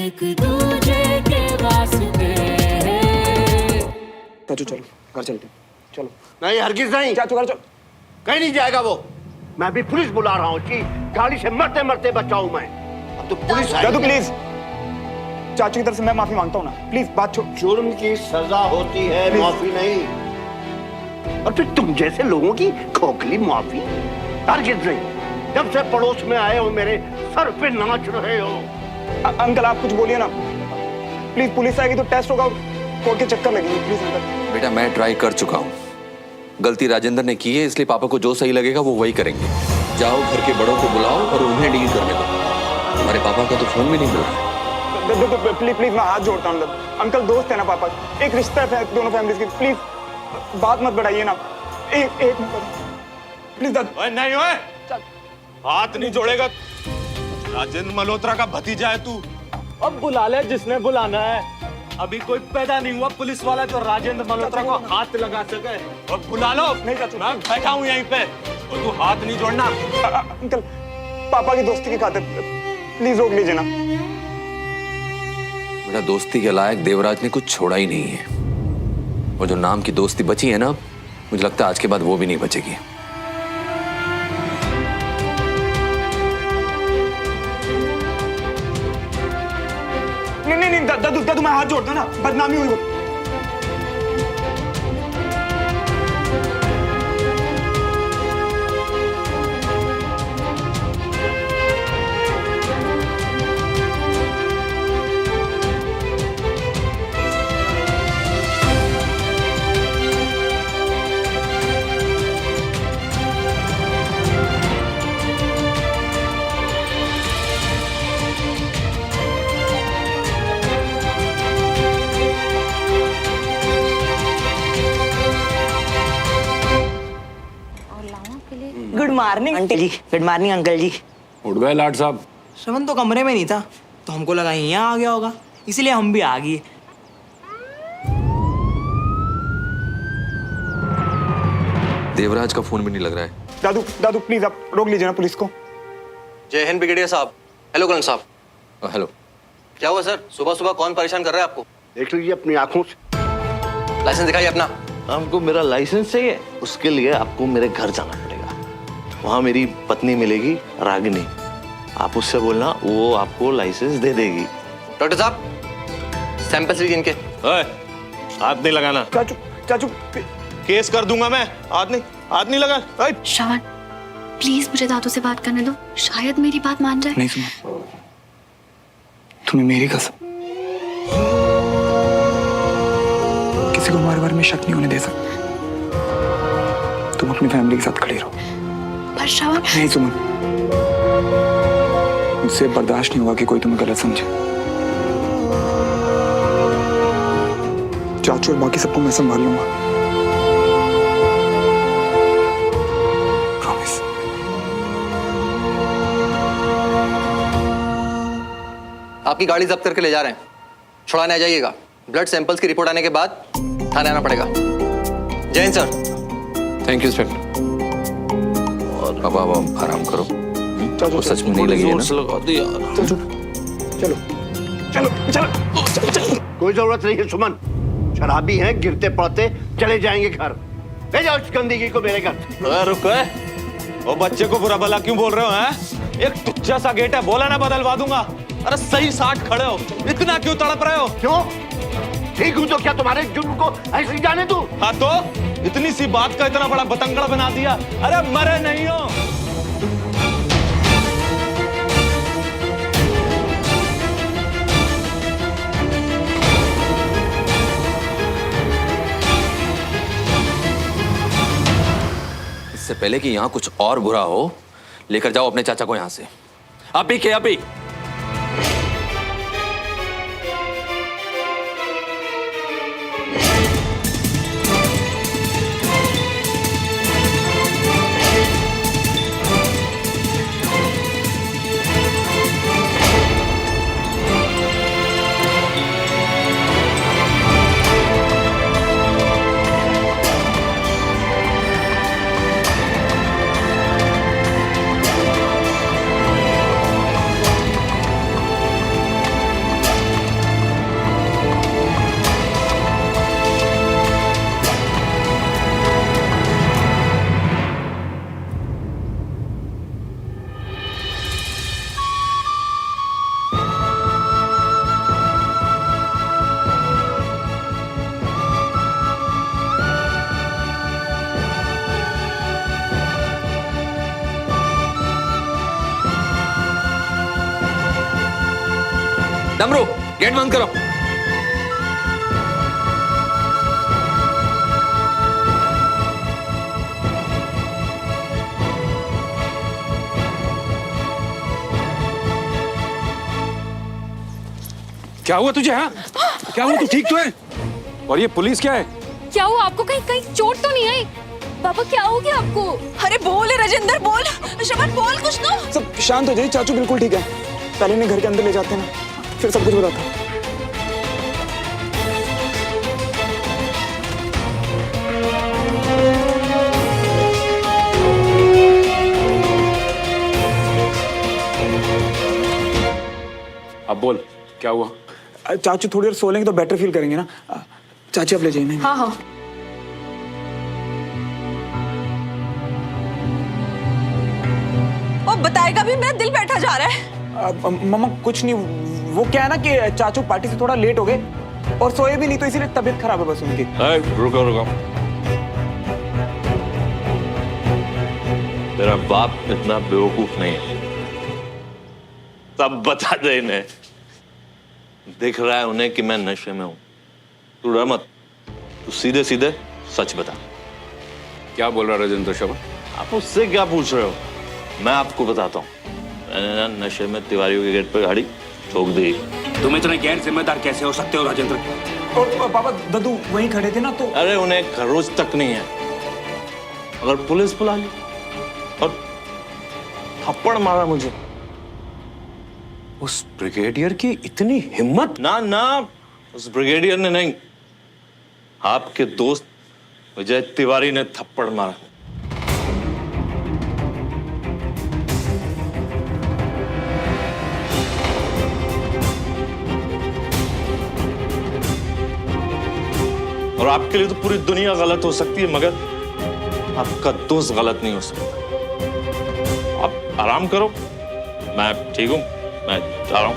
एक दूजे के वास्ते। चाचू चलो घर चलते हैं, चलो। नहीं हरगिज नहीं, चाचू घर चलो। कहीं नहीं जाएगा वो। मैं अभी पुलिस बुला रहा हूँ कि गाड़ी से मरते मरते बचाऊं मैं। अब तो पुलिस आएगी। दादू प्लीज, चाचू की तरफ से मैं माफी मांगता हूँ ना, प्लीज बात छोड़। जुर्म की सजा होती है, माफी नहीं। और फिर तुम जैसे लोगों की खोखली माफी। हरगिज नहीं। जब से पड़ोस में आए हो मेरे सर पे नाच रहे हो। अंकल आप कुछ बोलिए ना प्लीज, पुलिस आएगी तो टेस्ट होगा, कोर्ट के चक्कर लगेंगे, प्लीज अंकल। बेटा मैं ट्राई कर चुका हूँ, गलती राजेंद्र ने की है, इसलिए पापा को जो सही लगेगा वो वही करेंगे। जाओ घर के बड़ों को बुलाओ और उन्हें डील करने दो। हमारे पापा का तो फोन भी नहीं मिल रहा। प्लीज प्लीज मैं हाथ जोड़ता हूँ अंकल, दोस्त है ना पापा, एक रिश्ता है दोनों फैमिलीज की, प्लीज बात मत बढ़ाइए ना। एक प्लीज दादू। नहीं ओए, हाथ नहीं जोड़ेगा। राजेंद्र मल्होत्रा का भतीजा है तू। अब बुला ले जिसने बुलाना है। अभी कोई पैदा नहीं हुआ पुलिस वाला जो राजेंद्र मल्होत्रा को हाथ लगा सके। और बुला लो। नहीं चाचू, मैं बैठा हूँ यहीं पे और तू हाथ नहीं जोड़ना। अंकल पापा की दोस्ती की खातिर प्लीज रोक लीजिए ना। बेटा दोस्ती के लायक देवराज ने कुछ छोड़ा ही नहीं है, और जो नाम की दोस्ती बची है ना, मुझे लगता है आज के बाद वो भी नहीं बचेगी। नहीं दादू मैं हाथ जोड़ता ना, बदनामी हुई। गुड मॉर्निंग आंटी जी। गुड मॉर्निंग अंकल जी। उठ गए लाट साहब? श्रवण तो कमरे में नहीं था, तो हमको लगा यहाँ आ गया होगा, इसलिए हम भी आ गए। देवराज का फोन भी नहीं लग रहा है। दादू प्लीज आप रोक लीजिए ना पुलिस को। जय हिंद ब्रिगेडियर साहब। हेलो करण साहब। हेलो। क्या हुआ सर, सुबह सुबह कौन परेशान कर रहा है आपको? देख लीजिए अपनी आंखों से। लाइसेंस दिखाइए अपना। आपको मेरा लाइसेंस चाहिए? उसके लिए आपको मेरे घर जाना पड़ेगा। वहां मेरी पत्नी मिलेगी रागिनी, आप उससे बोलना, वो आपको लाइसेंस दे देगी। डॉक्टर साहब सैंपल्स लीजिए इनके। हाथ नहीं लगाना। चाचू केस कर दूंगा मैं। हाथ नहीं लगा। श्रवण प्लीज मुझे दादू से बात करने दो, शायद मेरी बात मान जाए। नहीं सुना, तुम्हें मेरी कसम किसी को हमारे बारे में शक नहीं होने दे सकते। तुम अपनी फैमिली के साथ खड़े रहो। पर श्रवण नहीं सुमन, मुझसे बर्दाश्त नहीं हुआ कि कोई तुम्हें गलत समझे। चाचू और बाकी सबको मैं संभाल लूंगा, प्रॉमिस। आपकी गाड़ी जब्त करके ले जा रहे हैं, छुड़ाने आ जाइएगा। ब्लड सैंपल्स की रिपोर्ट आने के बाद थाने आना पड़ेगा। जय Hind sir. Thank you inspector. अब आराम करो। चाचू सच में नहीं लगी है ना? चाचू चलो चलो चलो चलो। कोई जरूरत नहीं है सुमन, शराबी हैं, गिरते पड़ते चले जाएंगे घर। ले जाओ इस गंदगी को मेरे घर। रुक, वो बच्चे को बुरा भला क्यों बोल रहे हो? हैं? एक तुच्चा सा गेट है, बोला ना बदलवा दूंगा। अरे सही 60 खड़े हो, इतना क्यों तड़प रहे हो? क्यों ठीक हूं तो क्या तुम्हारे जुर्म को ऐसे ही जाने दूं? हाँ तो इतनी सी बात का इतना बड़ा बतंगड़ बना दिया। अरे मरे नहीं हो। इससे पहले कि यहाँ कुछ और बुरा हो, लेकर जाओ अपने चाचा को यहाँ से। अभी डमरू गेट बंद करो। क्या हुआ तुझे? हाँ क्या हुआ? तू ठीक तो है? और ये पुलिस क्या है? क्या हुआ आपको? कहीं कहीं चोट तो नहीं आई? पापा क्या हो गया आपको? अरे बोल राजेंद्र, बोल। श्रवण बोल कुछ तो। सब शांत हो जाइए, चाचू बिल्कुल ठीक है। पहले इन्हें घर के अंदर ले जाते हैं ना, फिर सब कुछ बताता हूँ। अब बोल क्या हुआ? चाचू थोड़ी देर सो लेंगे तो बेटर फील करेंगे ना। चाची आप ले जाइए। हाँ हाँ। और बताएगा भी, मेरा दिल बैठा जा रहा है। मम्मा कुछ नहीं, वो क्या है ना कि चाचू पार्टी से थोड़ा लेट हो गए और सोए भी नहीं, तो इसीलिए तबीयत खराब है बस उनकी। रुको रुको, तेरा बाप इतना बेवकूफ नहीं है। तब बता दे इन्हें, दिख रहा है उन्हें कि मैं नशे में हूं। तू डर मत, तू सीधे सीधे सच बता। क्या बोल रहा राजेंद्र श्रवण? आप उससे क्या पूछ रहे हो? मैं आपको बताता हूँ। मैंने ना नशे में तिवारियों के गेट पर गाड़ी ठोक दी। तुम इतने गैर जिम्मेदार कैसे हो सकते हो राजेंद्र? और पापा दद्दू वहीं खड़े थे ना, तो अरे उन्हें खरोच तक नहीं है। अगर पुलिस बुला ली और थप्पड़ मारा मुझे। उस ब्रिगेडियर की इतनी हिम्मत? ना ना, उस ब्रिगेडियर ने नहीं, आपके दोस्त विजय तिवारी ने थप्पड़ मारा। और आपके लिए तो पूरी दुनिया गलत हो सकती है, मगर आपका दोस्त गलत नहीं हो सकता। आप आराम करो, मैं ठीक हूं, मैं जा रहा हूं।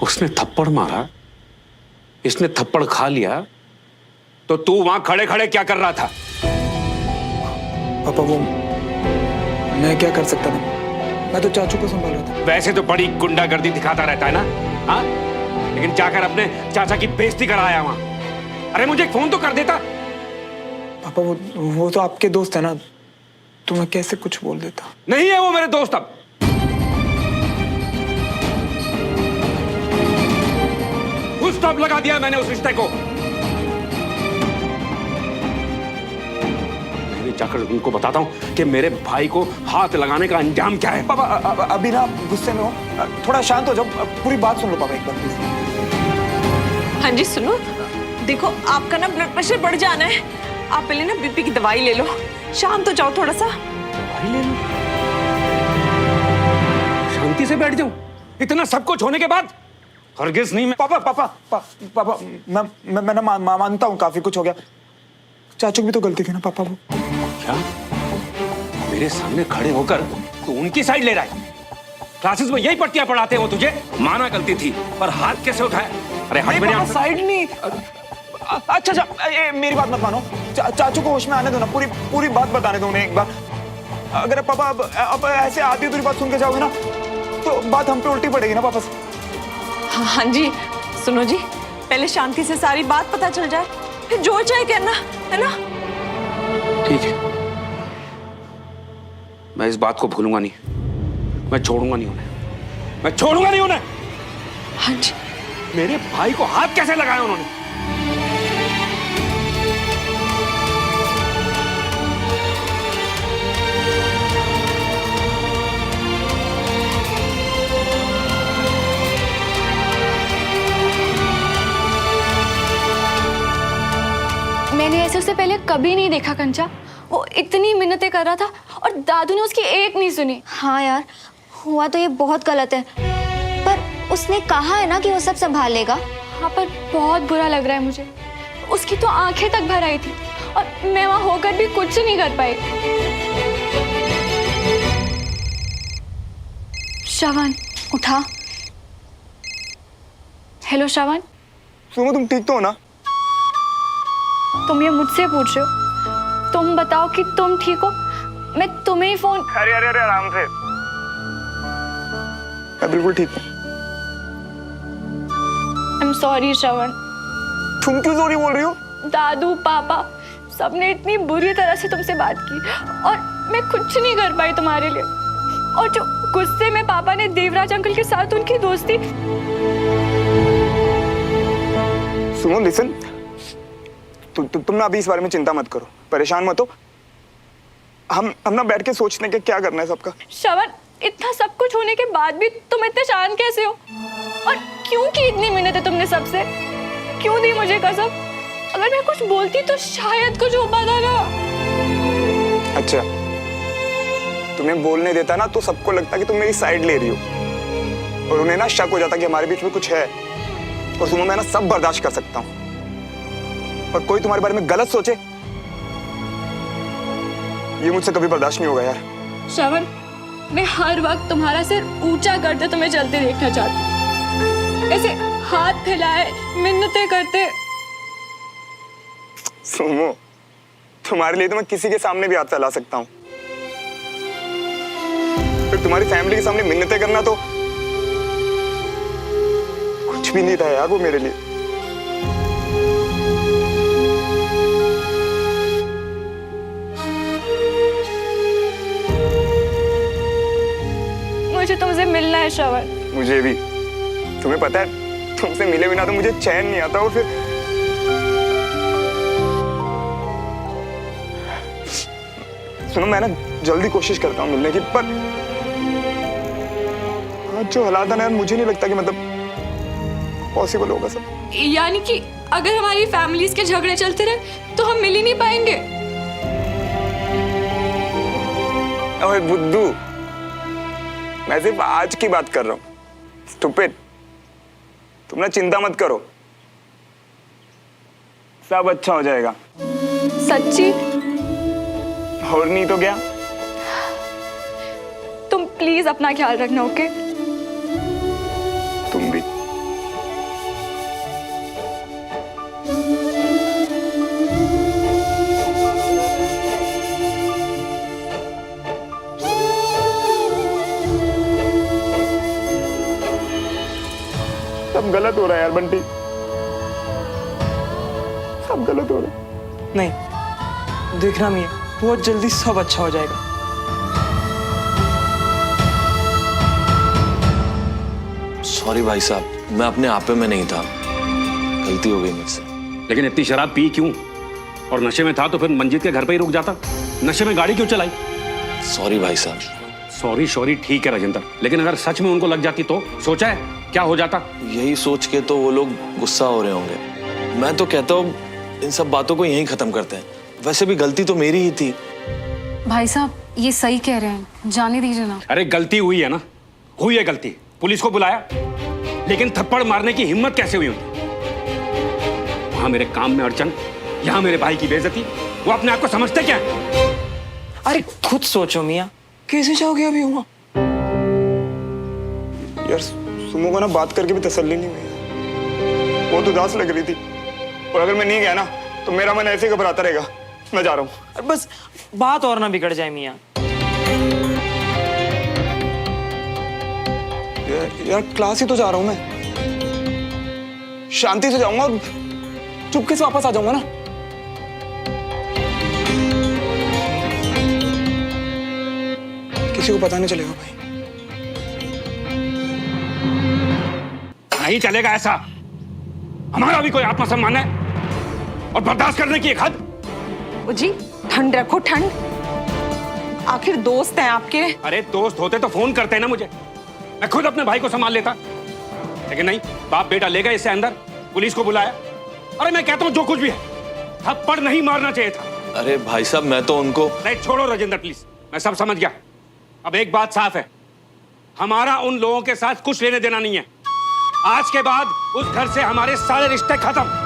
उसने थप्पड़ मारा, इसने थप्पड़ खा लिया, तो तू वहां खड़े खड़े क्या कर रहा था? पापा वो मैं क्या कर सकता था, मैं तो चाचू को संभाल रहा था। वैसे तो बड़ी गुंडागर्दी दिखाता रहता है ना, हाँ? लेकिन जाकर अपने चाचा की बेइज्जती कराया वहां। अरे मुझे एक फोन तो कर देता। पापा वो तो आपके दोस्त है ना, तो मैं कैसे कुछ बोल देता। नहीं है वो मेरे दोस्त। अब फुल स्टॉप लगा दिया मैंने उस रिश्ते को। मैं जाकर उनको बताता हूं कि मेरे भाई को हाथ लगाने का अंजाम क्या है। पापा अभी ना गुस्से में हो, थोड़ा शांत हो जाओ, पूरी बात सुन लो पापा एक बार प्लीज। हाँ जी सुनो, देखो आपका ना ब्लड प्रेशर बढ़ जाना है। आप पहले ना बीपी की दवाई ले लो, शांत हो जाओ थोड़ा सा। दवाई ले लो? शांति से बैठ जाऊं इतना सब कुछ होने के बाद? हरगिज नहीं। मैं पापा मैं ना मानता हूँ काफी कुछ हो गया। चाचू की भी तो गलती थी ना पापा। वो क्या मेरे सामने खड़े होकर तू उनकी साइड ले रहा है? क्लासेस में यही पट्टियां पढ़ाते हो तुझे? माना गलती थी, पर हाथ कैसे उठाया? अरे हट मेरे साइड नहीं। अच्छा मेरी बात मत मानो, चाचू को होश में आने दो ना, पूरी बात बताने दो उन्हें एक बार। अगर पापा अब ऐसे आधी अधूरी बात सुन के जाओगे ना, तो बात हम पे उल्टी पड़ेगी ना पापा से। हाँ जी सुनो जी, पहले शांति से सारी बात पता चल जाए, फिर जो चाहे कहना, है ना? ठीक है, मैं इस बात को भूलूंगा नहीं, मैं छोड़ूंगा नहीं उन्हें, मैं छोड़ूंगा नहीं उन्हें। हाँ जी। मेरे भाई को हाथ कैसे लगाया उन्होंने? मैंने ऐसे उसे पहले कभी नहीं देखा कंचा। वो इतनी मिन्नतें कर रहा था और दादू ने उसकी एक नहीं सुनी। हाँ यार, हुआ तो ये बहुत गलत है, पर उसने कहा है ना कि वो सब संभाल लेगा। हाँ पर बहुत बुरा लग रहा है मुझे। उसकी तो आंखें तक भर आई थी और मैं वहां होकर भी कुछ नहीं कर पाई। श्रवण उठा। हेलो श्रवण। सुनो तुम ठीक तो हो ना? तुम ये मुझसे पूछ रहे हो? तुम बताओ कि तुम ठीक हो, मैं तुम्हें ही फोन। अरे अरे अरे आराम से, मैं बिल्कुल ठीक हूँ। आई एम सॉरी श्रवण। तुम क्यों सॉरी बोल रही हो? दादू पापा सबने इतनी बुरी तरह से तुमसे बात की और मैं कुछ नहीं कर पाई तुम्हारे लिए। और जो गुस्से में पापा ने देवराज अंकल के साथ उनकी दोस्ती। सुनो लिसन, तुम ना अभी इस बारे में चिंता मत करो, परेशान मत हो। हम ना बैठ के सोचने के क्या करना है सबका। श्रवण, इतना सब कुछ होने के बाद भी तुम इतने शांत कैसे हो? और क्यों की इतनी मिन्नत है तुमने सबसे? क्यों दी मुझे कसम? अगर मैं कुछ बोलती तो शायद कुछ हो पाता ना। अच्छा, तुम्हें बोलने देता ना तो सबको लगता कि तुम मेरी साइड ले रही हो और उन्हें ना शक हो जाता कि हमारे बीच में कुछ है। और सुनो, मैं ना सब बर्दाश्त कर सकता हूँ, पर कोई तुम्हारे बारे में गलत सोचे ये मुझसे कभी बर्दाश्त नहीं होगा यार। श्रवण, मैं हर वक्त तुम्हारा सिर ऊंचा करते तुम्हें चलते देखना चाहती हूँ, ऐसे हाथ फैलाए मिन्नतें करते। सुनो, तुम्हारे लिए तो मैं किसी के सामने भी हाथ फैला सकता हूँ, फिर तुम्हारी फैमिली के सामने मिन्नतें करना तो कुछ भी नहीं था यार वो मेरे लिए। मुझे तुमसे मिलना है श्रवण। मुझे भी। तुम्हें पता है, तुमसे मिले बिना तो मुझे चैन नहीं आता। और फिर सुनो, मैं ना जल्दी कोशिश करता हूँ मिलने की, पर आज जो हालात है ना, मुझे नहीं लगता कि मतलब पॉसिबल होगा सब। यानी कि अगर हमारी फैमिलीज के झगड़े चलते रहे तो हम मिल ही नहीं पाएंगे। ओए बुद्धू, मैं सिर्फ आज की बात कर रहा हूँ। स्टूपिड, तुम ना चिंता मत करो, सब अच्छा हो जाएगा। सच्ची? और नहीं तो क्या। तुम प्लीज अपना ख्याल रखना, ओके? तुम भी। सब गलत हो रहा है यार बंटी, सब गलत हो रहा है। नहीं, देखना मियां, बहुत जल्दी सब अच्छा हो जाएगा। सॉरी भाई साहब, मैं अपने आपे में नहीं था, गलती हो गई मुझसे। लेकिन इतनी शराब पी क्यों? और नशे में था तो फिर मंजीत के घर पे ही रुक जाता। नशे में गाड़ी क्यों चलाई? सॉरी भाई साहब। सॉरी सॉरी ठीक है राजेंद्र, लेकिन अगर सच में उनको लग जाती तो सोचा है क्या हो जाता? यही सोच के तो वो लोग गुस्सा हो रहे होंगे। मैं तो कहता हूँ इन सब बातों को यहीं खत्म करते हैं। वैसे भी गलती तो मेरी ही थी। भाई साहब ये सही कह रहे हैं, जाने दीजिए ना। अरे गलती हुई है ना, हुई है गलती, पुलिस को बुलाया, लेकिन थप्पड़ मारने की हिम्मत कैसे हुई उनकी? वहां मेरे काम में अड़चन, यहाँ मेरे भाई की बेइज्जती। वो अपने आप को समझते क्या है? अरे खुद सोचो मियां, कैसे जाओगे अभी वहां? यार सुमो को ना बात करके भी तसल्ली नहीं हुई, बहुत उदास लग रही थी। और अगर मैं नहीं गया ना तो मेरा मन ऐसे ही घबराता रहेगा। मैं जा रहा हूँ। बस बात और ना बिगड़ जाए मियां। यार क्लास ही तो जा रहा हूँ मैं, शांति से जाऊंगा और चुपके से वापस आ जाऊंगा ना। किसी को पता नहीं चलेगा भाई। नहीं चलेगा ऐसा। हमारा भी कोई आत्मसम्मान है और बर्दाश्त करने की एक हद। जी ठंड रखो, ठंड। आखिर दोस्त हैं आपके। अरे दोस्त होते तो फोन करते ना मुझे, मैं खुद अपने भाई को संभाल लेता। लेकिन नहीं, बाप बेटा ले गए इसे अंदर, पुलिस को बुलाया। अरे मैं कहता हूँ जो कुछ भी है, थप्पड़ नहीं मारना चाहिए था। अरे भाई साहब, मैं तो उनको। नहीं छोड़ो राजेंद्र प्लीज, मैं सब समझ गया। अब एक बात साफ है, हमारा उन लोगों के साथ कुछ लेने देना नहीं है। आज के बाद उस घर से हमारे सारे रिश्ते खत्म।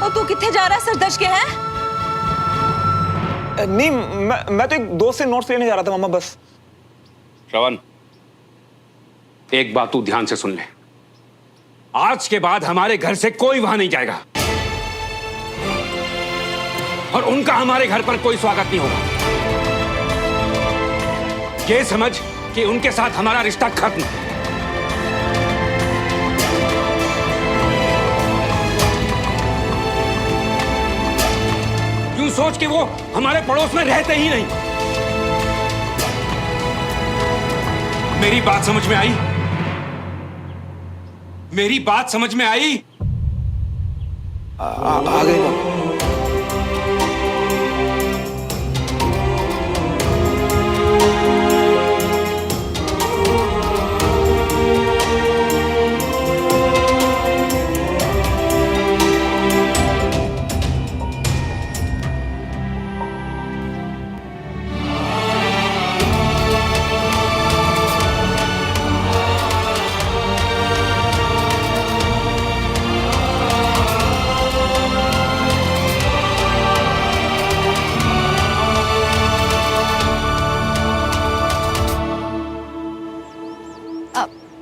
और तू किथे जा रहा है सरदर्श के हैं? नहीं, मैं तो एक दोस्त से नोट्स लेने जा रहा था मामा, बस। श्रवण, एक बात तू ध्यान से सुन ले। आज के बाद हमारे घर से कोई वहां नहीं जाएगा और उनका हमारे घर पर कोई स्वागत नहीं होगा। ये समझ कि उनके साथ हमारा रिश्ता खत्म। यूं सोच कि वो हमारे पड़ोस में रहते ही नहीं। मेरी बात समझ में आई? मेरी बात समझ में आई? आ गई पापा।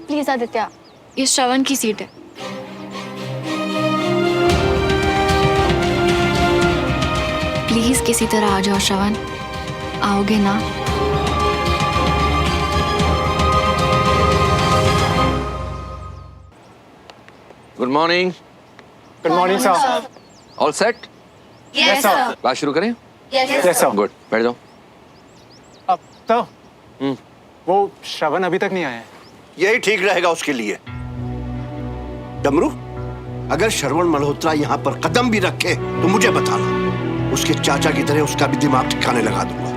प्लीज आदित्य, ये श्रवण की सीट है। प्लीज किसी तरह आ जाओ श्रवण, आओगे ना? Good morning. Good morning sir. All set? Yes sir. Class शुरू करें? Yes sir. गुड, बैठ जाओ। अब तो वो श्रवण अभी तक नहीं आया है। यही ठीक रहेगा उसके लिए। डमरू, अगर श्रवण मल्होत्रा यहाँ पर कदम भी रखे तो मुझे बताना, उसके चाचा की तरह उसका भी दिमाग ठिकाने लगा दूंगा।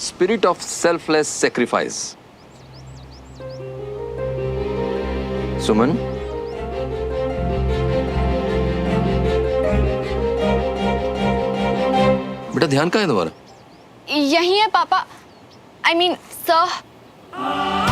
Spirit of selfless sacrifice. सुमन, बेटा ध्यान कहाँ है तुम्हारा? यही है पापा। I mean, sir.